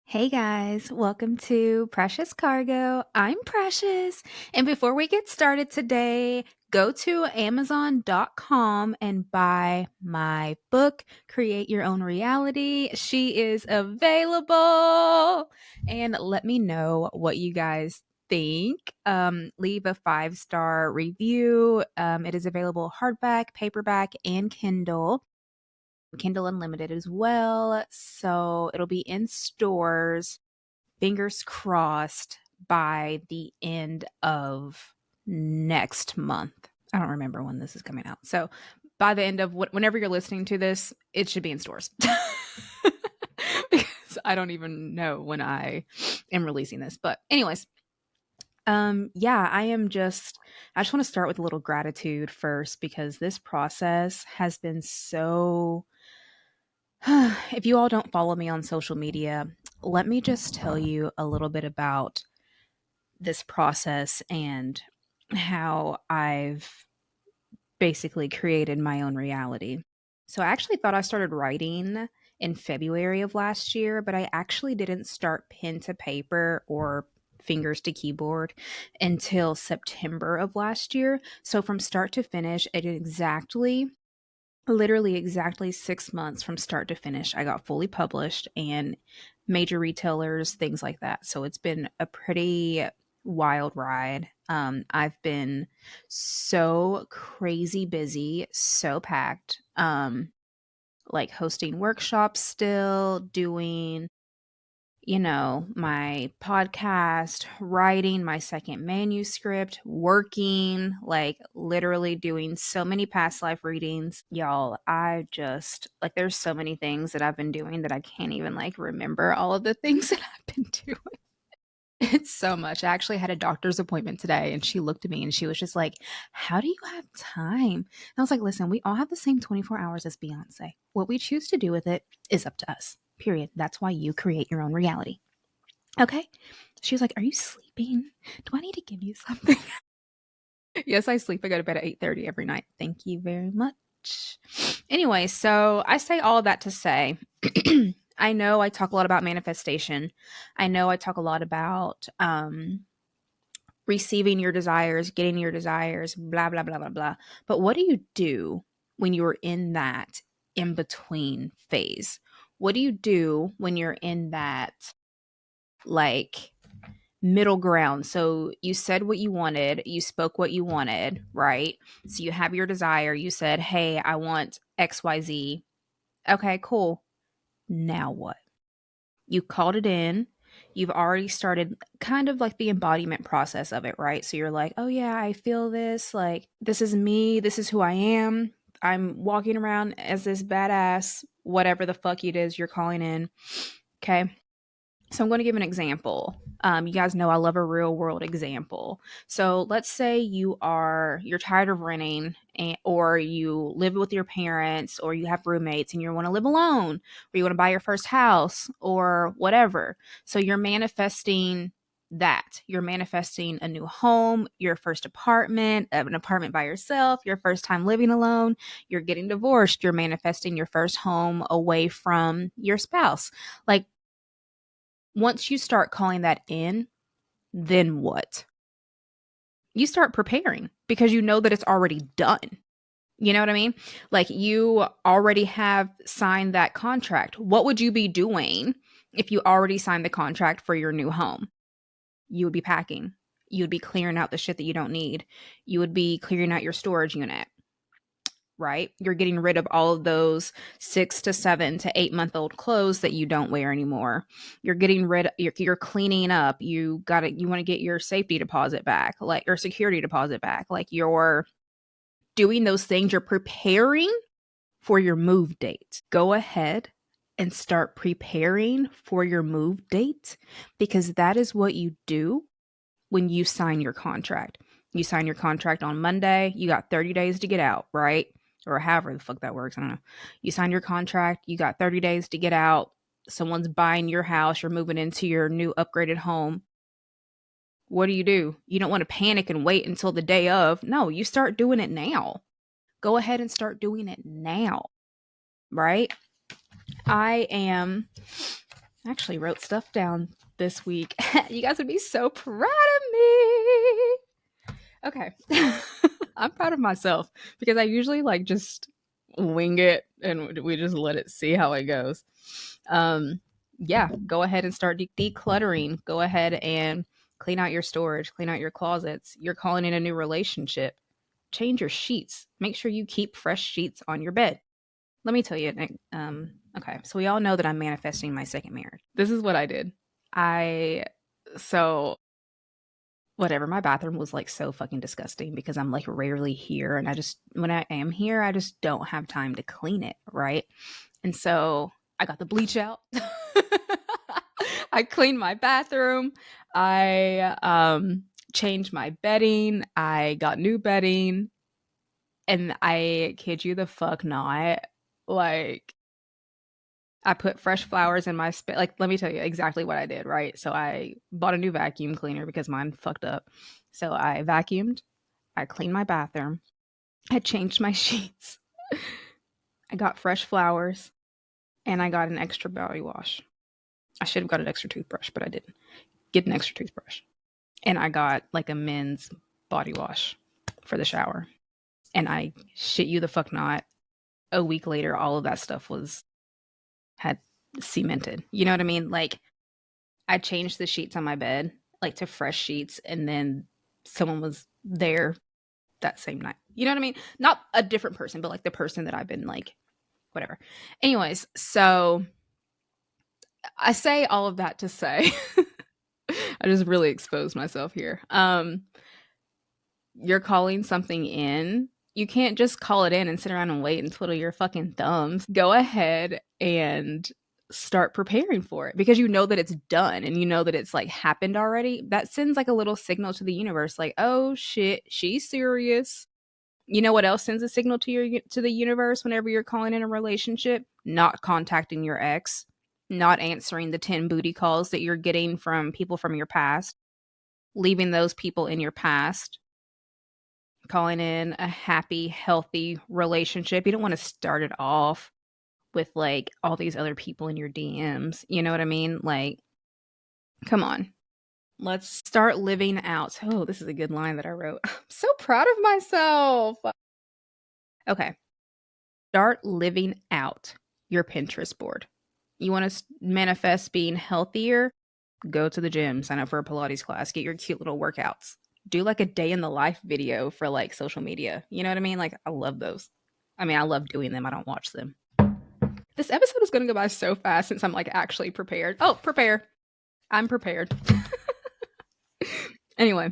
Hey guys, welcome to Precious Cargo. I'm Precious. And before we get started today, go to Amazon.com and buy my book, Create Your Own Reality. She is available. And let me know what you guys think. Leave a 5-star review. It is available hardback, paperback, and Kindle Unlimited as well. So it'll be in stores, fingers crossed, by the end of next month. I don't remember when this is coming out. So by the end of whenever you're listening to this, it should be in stores. Because I don't even know when I am releasing this. But anyways, yeah, I just want to start with a little gratitude first because this process has been so if you all don't follow me on social media, let me just tell you a little bit about this process and how I've basically created my own reality. So I actually thought I started writing in February of last year, but I actually didn't start pen to paper or fingers to keyboard until September of last year. So from start to finish, it exactly literally exactly 6 months from start to finish, I got fully published and major retailers, things like that. So it's been a pretty wild ride. I've been so crazy busy, so packed. Like hosting workshops still, doing my podcast, writing my second manuscript, working, like literally doing so many past life readings. Y'all, I just like there's so many things that I've been doing that I can't even like remember all of the things that I've been doing. It's so much. I actually had a doctor's appointment today and she looked at me and she was just like, "How do you have time?" And I was like, "Listen, we all have the same 24 hours as Beyonce. What we choose to do with it is up to us. Period. That's why you create your own reality." Okay. She was like, "Are you sleeping? Do I need to give you something?" Yes, I sleep. I go to bed at 8:30 every night. Thank you very much. Anyway, so I say all of that to say I know I talk a lot about manifestation. I know I talk a lot about receiving your desires, getting your desires, blah, blah, blah, blah, blah. But what do you do when you're in that in between phase? What do you do when you're in that like middle ground? So you said what you wanted, you spoke what you wanted, right? So you have your desire. You said, "Hey, I want XYZ." Okay, cool. Now what? You called it in. You've already started kind of like the embodiment process of it, right? So you're like, "Oh yeah, I feel this. Like, this is me. This is who I am. I'm walking around as this badass, whatever the fuck it is you're calling in." Okay. So I'm going to give an example. You guys know I love a real world example. So let's say you're tired of renting, or you live with your parents, or you have roommates, and you want to live alone, or you want to buy your first house, or whatever. So you're manifesting that. You're manifesting a new home, your first apartment, an apartment by yourself, your first time living alone. You're getting divorced. You're manifesting your first home away from your spouse. Like, once you start calling that in, then what? You start preparing because you know that it's already done. You know what I mean? Like, you already have signed that contract. What would you be doing if you already signed the contract for your new home? You would be packing. You would be clearing out the shit that you don't need. You would be clearing out your storage unit, right? You're getting rid of all of those 6 to 7 to 8 month old clothes that you don't wear anymore. You're getting rid you're cleaning up. You want to get your safety deposit back, like your security deposit back. Like, you're doing those things. You're preparing for your move date. Go ahead and start preparing for your move date, because that is what you do when you sign your contract. You sign your contract on Monday, you got 30 days to get out, right? Or however the fuck that works. I don't know. You sign your contract, you got 30 days to get out. Someone's buying your house, you're moving into your new upgraded home. What do? You don't want to panic and wait until the day of. No, you start doing it now. Go ahead and start doing it now, right? I am I actually wrote stuff down this week. You guys would be so proud of me. Okay. I'm proud of myself because I usually like just wing it and we just let it see how it goes. Yeah, go ahead and start decluttering. Go ahead and clean out your storage, clean out your closets. You're calling in a new relationship. Change your sheets. Make sure you keep fresh sheets on your bed. Let me tell you. Okay, so we all know that I'm manifesting my second marriage. This is what I did. So whatever, my bathroom was like so fucking disgusting because I'm like rarely here, and I just, when I am here, I just don't have time to clean it, right? And so I got the bleach out. I cleaned my bathroom. I changed my bedding. I got new bedding. And I kid you the fuck not, like I put fresh flowers in my like, let me tell you exactly what I did, right? So I bought a new vacuum cleaner because mine fucked up. So I vacuumed, I cleaned my bathroom, I changed my sheets, I got fresh flowers, and I got an extra body wash. I should have got an extra toothbrush, but I didn't get an extra toothbrush. And I got like a men's body wash for the shower. And I shit you the fuck not, a week later, all of that stuff had cemented. You know what I mean? Like I changed the sheets on my bed, like to fresh sheets, and then someone was there that same night. You know what I mean? Not a different person, but like the person that I've been like, whatever. Anyways, so I say all of that to say I just really exposed myself here. You're calling something in. You can't just call it in and sit around and wait and twiddle your fucking thumbs. Go ahead and start preparing for it because you know that it's done and you know that it's like happened already. That sends like a little signal to the universe like, "Oh shit, she's serious." You know what else sends a signal to the universe whenever you're calling in a relationship? Not contacting your ex, not answering the 10 booty calls that you're getting from people from your past, leaving those people in your past, calling in a happy, healthy relationship. You don't want to start it off with like all these other people in your DMs. You know what I mean? Like, come on. Let's start living out. Oh, this is a good line that I wrote. I'm so proud of myself. Okay. Start living out your Pinterest board. You want to manifest being healthier? Go to the gym, sign up for a Pilates class, get your cute little workouts. Do like a day in the life video for like social media. You know what I mean? Like, I love those. I mean, I love doing them. I don't watch them. This episode is going to go by so fast since I'm like actually prepared. Oh, prepare. I'm prepared. Anyway.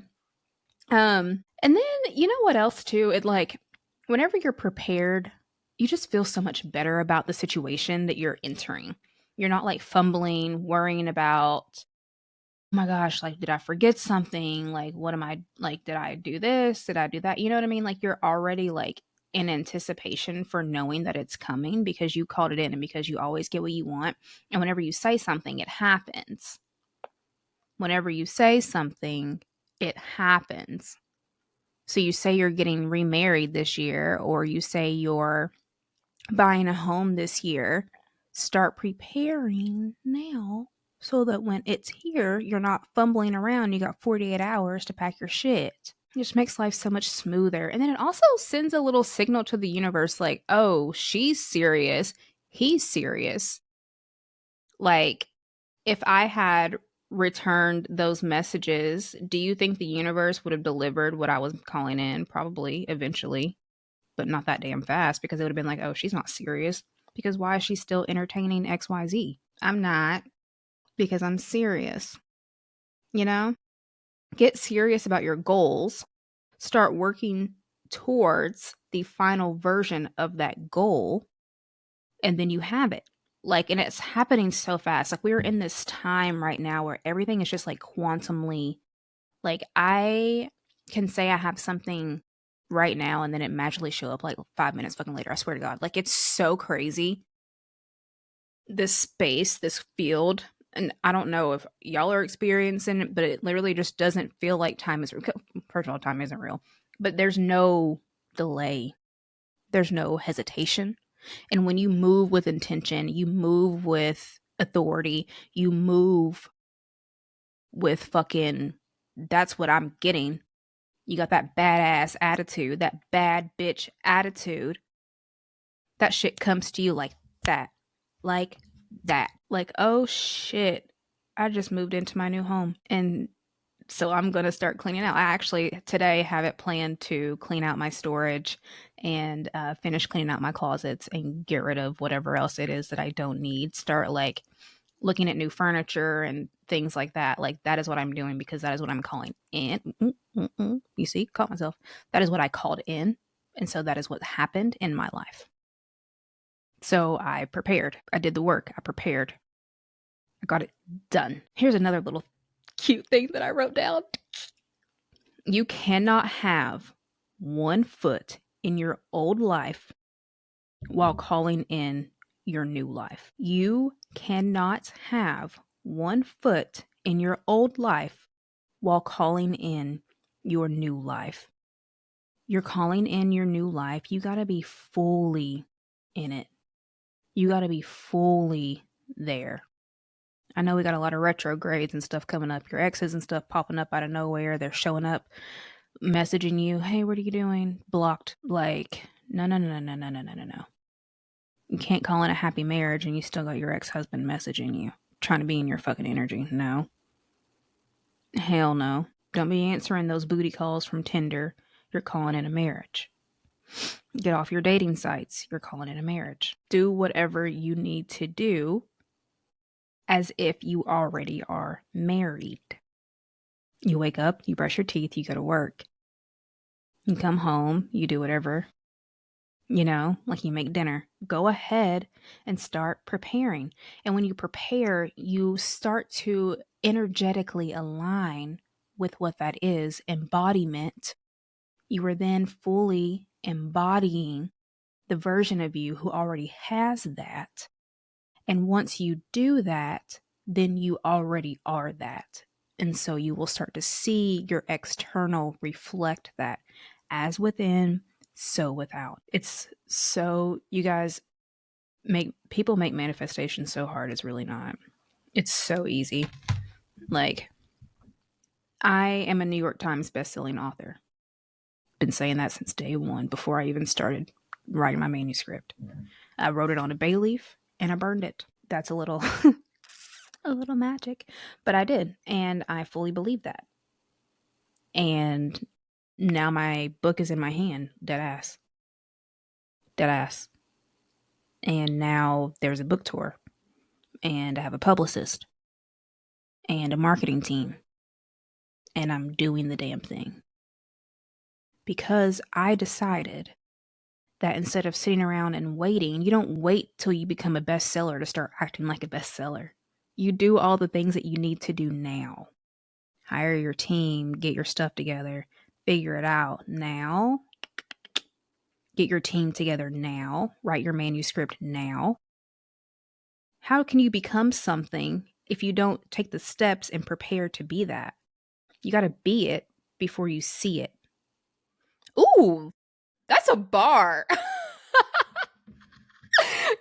And then you know what else too? It like whenever you're prepared, you just feel so much better about the situation that you're entering. You're not like fumbling, worrying about, oh my gosh, like, did I forget something? Like, what am I, like, did I do this? Did I do that? You know what I mean? Like, you're already like in anticipation for knowing that it's coming because you called it in and because you always get what you want. And whenever you say something, it happens. Whenever you say something, it happens. So you say you're getting remarried this year, or you say you're buying a home this year. Start preparing now so that when it's here, you're not fumbling around. You got 48 hours to pack your shit. It just makes life so much smoother. And then it also sends a little signal to the universe like, oh, she's serious. He's serious. Like, if I had returned those messages, do you think the universe would have delivered what I was calling in? Probably eventually, but not that damn fast because it would have been like, oh, she's not serious. Because why is she still entertaining XYZ? I'm not, because I'm serious. You know? Get serious about your goals. Start working towards the final version of that goal, and then you have it. Like, and it's happening so fast. Like, we're in this time right now where everything is just like quantumly, like, I can say I have something right now and then it magically show up like 5 minutes fucking later. I swear to God. Like, it's so crazy. This space, this field, and I don't know if y'all are experiencing it, but it literally just doesn't feel like time is real. First of all, time isn't real, but there's no delay. There's no hesitation. And when you move with intention, you move with authority. You move with fucking, that's what I'm getting. You got that badass attitude, that bad bitch attitude. That shit comes to you like that. Like that. Like, oh shit. I just moved into my new home. And so I'm going to start cleaning out. I actually today have it planned to clean out my storage and finish cleaning out my closets and get rid of whatever else it is that I don't need. Start like looking at new furniture and things like that. Like that is what I'm doing because that is what I'm calling in. You see, caught myself. That is what I called in. And so that is what happened in my life. So I prepared. I did the work. I prepared. I got it done. Here's another little cute thing that I wrote down. You cannot have one foot in your old life while calling in your new life. You cannot have one foot in your old life while calling in your new life. You're calling in your new life. You got to be fully in it. You got to be fully there. I know we got a lot of retrogrades and stuff coming up. Your exes and stuff popping up out of nowhere. They're showing up, messaging you, hey, what are you doing? Blocked. Like, no, no, no, no, no, no, no, no, no. You can't call it a happy marriage and you still got your ex-husband messaging you, trying to be in your fucking energy. No. Hell no. Don't be answering those booty calls from Tinder. You're calling it a marriage. Get off your dating sites. You're calling it a marriage. Do whatever you need to do as if you already are married. You wake up, you brush your teeth, you go to work. You come home, you do whatever, like you make dinner. Go ahead and start preparing. And when you prepare, you start to energetically align with what that is, embodiment. You are then fully embodying the version of you who already has that. And once you do that, then you already are that. And so you will start to see your external reflect that as within, so without. It's so, you guys, people make manifestation so hard. It's really not. It's so easy. Like, I am a New York Times bestselling author. Been saying that since day one, before I even started writing my manuscript. I wrote it on a bay leaf and I burned it. That's a little a little magic, but I did, and I fully believe that. And now my book is in my hand, dead ass. Dead ass. And now there's a book tour, and I have a publicist and a marketing team, and I'm doing the damn thing. Because I decided that instead of sitting around and waiting, you don't wait till you become a bestseller to start acting like a bestseller. You do all the things that you need to do now. Hire your team, get your stuff together, figure it out now. Get your team together now. Write your manuscript now. How can you become something if you don't take the steps and prepare to be that? You got to be it before you see it. Ooh, that's a bar.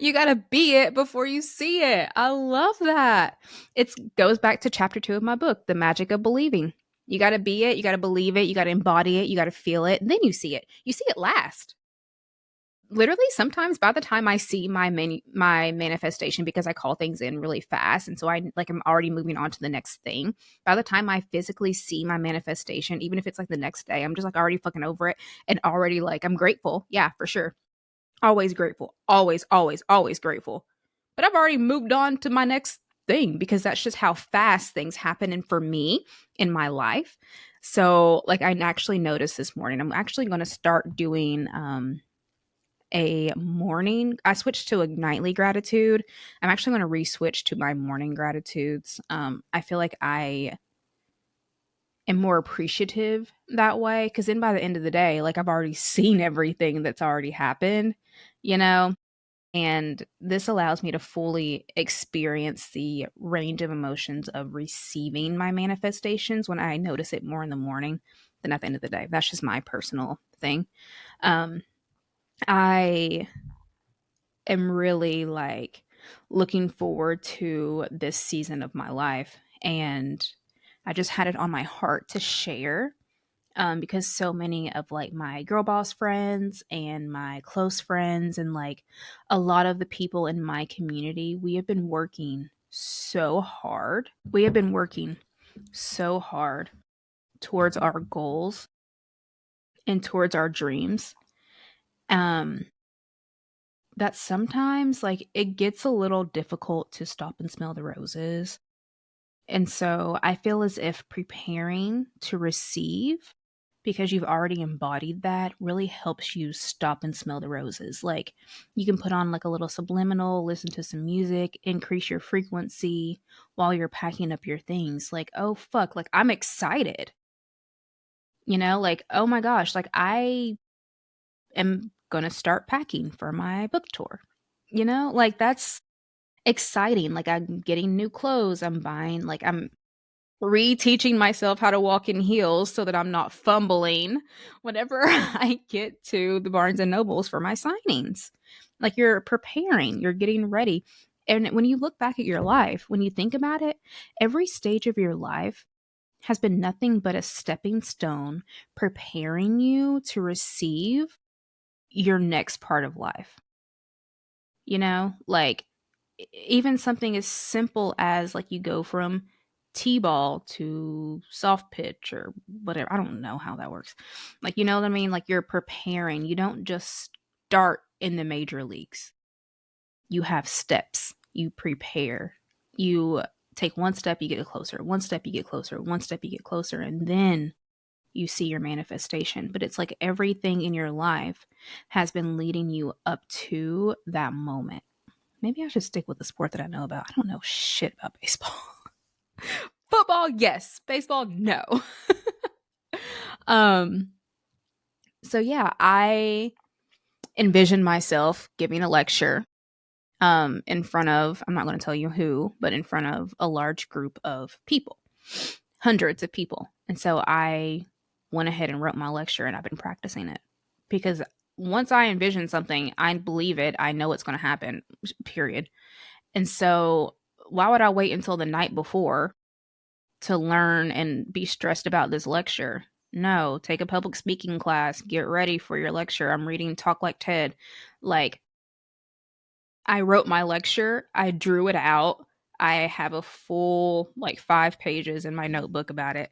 You got to be it before you see it. I love that. It goes back to chapter 2 of my book, The Magic of Believing. You got to be it. You got to believe it. You got to embody it. You got to feel it. And then you see it. You see it last. Literally, sometimes by the time I see my manifestation, because I call things in really fast, and so I'm already moving on to the next thing. By the time I physically see my manifestation, even if it's like the next day, I'm just like already fucking over it and already like I'm grateful. Yeah, for sure. Always grateful. Always, always, always grateful. But I've already moved on to my next thing because that's just how fast things happen. And for me in my life. So like I actually noticed this morning, I'm actually going to start doing, a morning. I switched to a nightly gratitude. I'm actually going to re-switch to my morning gratitudes. I feel like I am more appreciative that way because then by the end of the day, like I've already seen everything that's already happened, you know? And this allows me to fully experience the range of emotions of receiving my manifestations when I notice it more in the morning than at the end of the day. That's just my personal thing. I am really like looking forward to this season of my life. And I just had it on my heart to share, because so many of like my girl boss friends and my close friends and like a lot of the people in my community, we have been working so hard. We have been working so hard towards our goals and towards our dreams. Um, that sometimes like it gets a little difficult to stop and smell the roses. And so I feel as if preparing to receive, because you've already embodied that, really helps you stop and smell the roses. Like you can put on like a little subliminal, listen to some music, increase your frequency while you're packing up your things. Like, oh fuck, like I'm excited. Like, oh my gosh, like I am going to start packing for my book tour. Like that's exciting. Like I'm getting new clothes, I'm buying, like I'm reteaching myself how to walk in heels so that I'm not fumbling whenever I get to the Barnes and Nobles for my signings. Like you're preparing, you're getting ready. And when you look back at your life, when you think about it, every stage of your life has been nothing but a stepping stone preparing you to receive your next part of life. Like even something as simple as like you go from t-ball to soft pitch or whatever. I don't know how that works. Like, you know what I mean? Like you're preparing. You don't just start in the major leagues. You have steps. You prepare. You take one step, you get closer. One step, you get closer. One step, you get closer. And then you see your manifestation. But it's like everything in your life has been leading you up to that moment. Maybe I should stick with the sport that I know about. I don't know shit about baseball. Football, yes. Baseball, no. um so yeah, I envision myself giving a lecture in front of, I'm not going to tell you who, but in front of a large group of people. Hundreds of people. And so I went ahead and wrote my lecture and I've been practicing it because once I envision something, I believe it, I know it's going to happen, period. And so why would I wait until the night before to learn and be stressed about this lecture? No, take a public speaking class, get ready for your lecture. I'm reading Talk Like TED. Like, I wrote my lecture, I drew it out. I have a full, like, 5 pages in my notebook about it.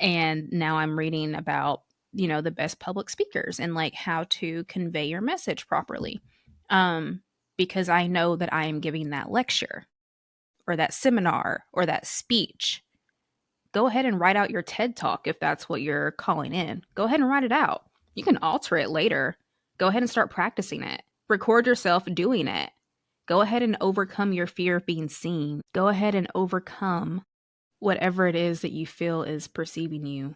And now I'm reading about, the best public speakers and like how to convey your message properly. Um, because I know that I am giving that lecture or that seminar or that speech. Go ahead and write out your TED talk if that's what you're calling in. Go ahead and write it out. You can alter it later. Go ahead and start practicing it. Record yourself doing it. Go ahead and overcome your fear of being seen. Go ahead and overcome whatever it is that you feel is perceiving you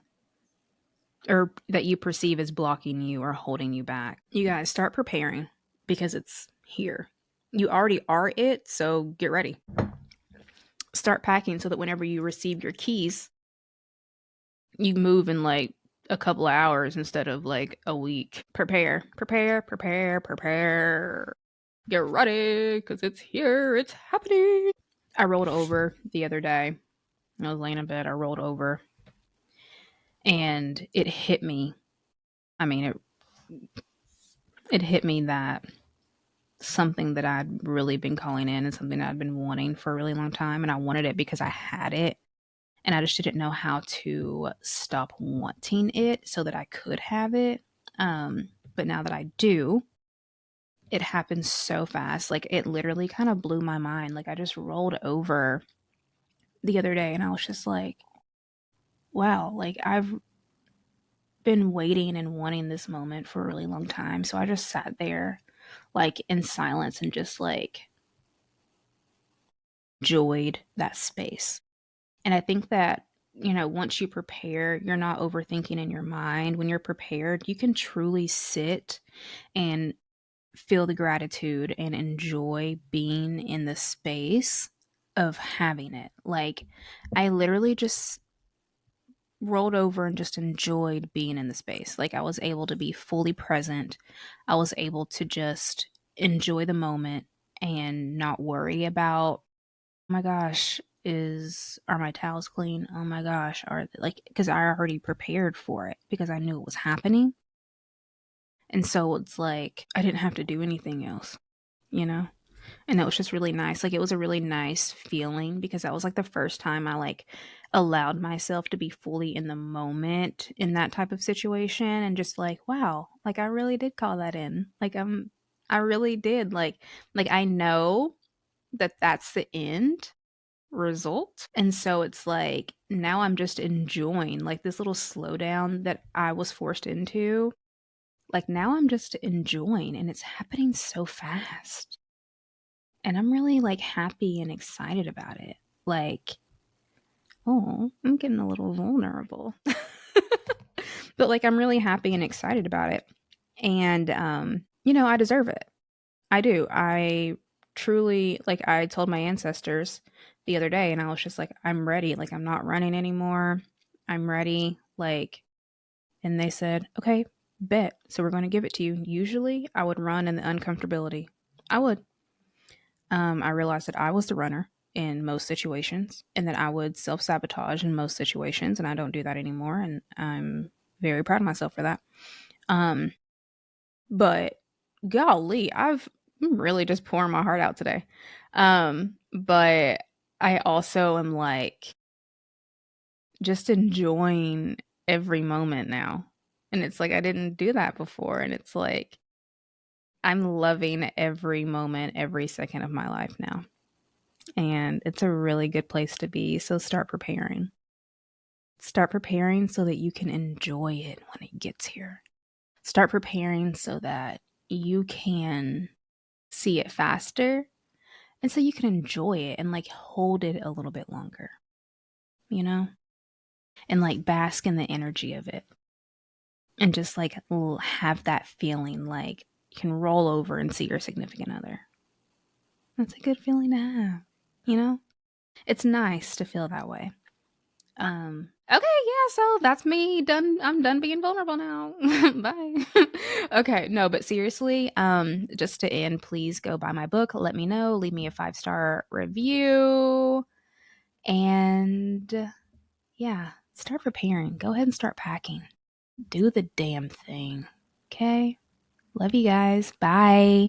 or that you perceive as blocking you or holding you back. You guys start preparing because it's here. You already are it, so get ready. Start packing so that whenever you receive your keys, you move in like a couple of hours instead of like a week. Prepare, prepare, prepare, prepare. Get ready because it's here. It's happening. I rolled over the other day. I was laying in bed. I rolled over and it hit me. I mean, it hit me that something that I'd really been calling in and something I'd been wanting for a really long time. And I wanted it because I had it. And I just didn't know how to stop wanting it so that I could have it. But now that I do, it happens so fast. Like it literally kind of blew my mind. Like I just rolled over the other day and I was just like, wow, like I've been waiting and wanting this moment for a really long time. So I just sat there like in silence and just like enjoyed that space. And I think that, once you prepare, you're not overthinking in your mind. When you're prepared, you can truly sit and feel the gratitude and enjoy being in the space of having it. Like, I literally just rolled over and just enjoyed being in the space. Like, I was able to be fully present. I was able to just enjoy the moment and not worry about, oh my gosh, is are my towels clean? Oh my gosh, are like, because I already prepared for it because I knew it was happening. And so it's like I didn't have to do anything else, you know? And that was just really nice. Like, it was a really nice feeling because that was like the first time I like allowed myself to be fully in the moment in that type of situation, and just like, wow, like I really did call that in. Like I really did. Like I know that that's the end result. And so it's like now I'm just enjoying like this little slowdown that I was forced into. Like now I'm just enjoying, and it's happening so fast. And I'm really like happy and excited about it. Like, oh, I'm getting a little vulnerable. But like I'm really happy and excited about it. And I deserve it. I do. I truly, like, I told my ancestors the other day, and I was just like, I'm ready. Like, I'm not running anymore. I'm ready. Like, and they said, okay, bet. So we're going to give it to you. Usually I would run in the uncomfortability. I would. I realized that I was the runner in most situations, and that I would self sabotage in most situations. And I don't do that anymore. And I'm very proud of myself for that. Um, But golly, I'm really just pouring my heart out today. But I also am like just enjoying every moment now. And it's like I didn't do that before. And it's like I'm loving every moment, every second of my life now. And it's a really good place to be. So start preparing. Start preparing so that you can enjoy it when it gets here. Start preparing so that you can see it faster, and so you can enjoy it and like hold it a little bit longer, you know, and like bask in the energy of it, and just like have that feeling like you can roll over and see your significant other. That's a good feeling to have, you know? It's nice to feel that way. Okay, yeah, so that's me done. I'm done being vulnerable now. Bye. Okay, no, but seriously, just to end, please go buy my book. Let me know, leave me a 5-star review, and yeah, start preparing. Go ahead and start packing. Do the damn thing. Okay? Love you guys. Bye.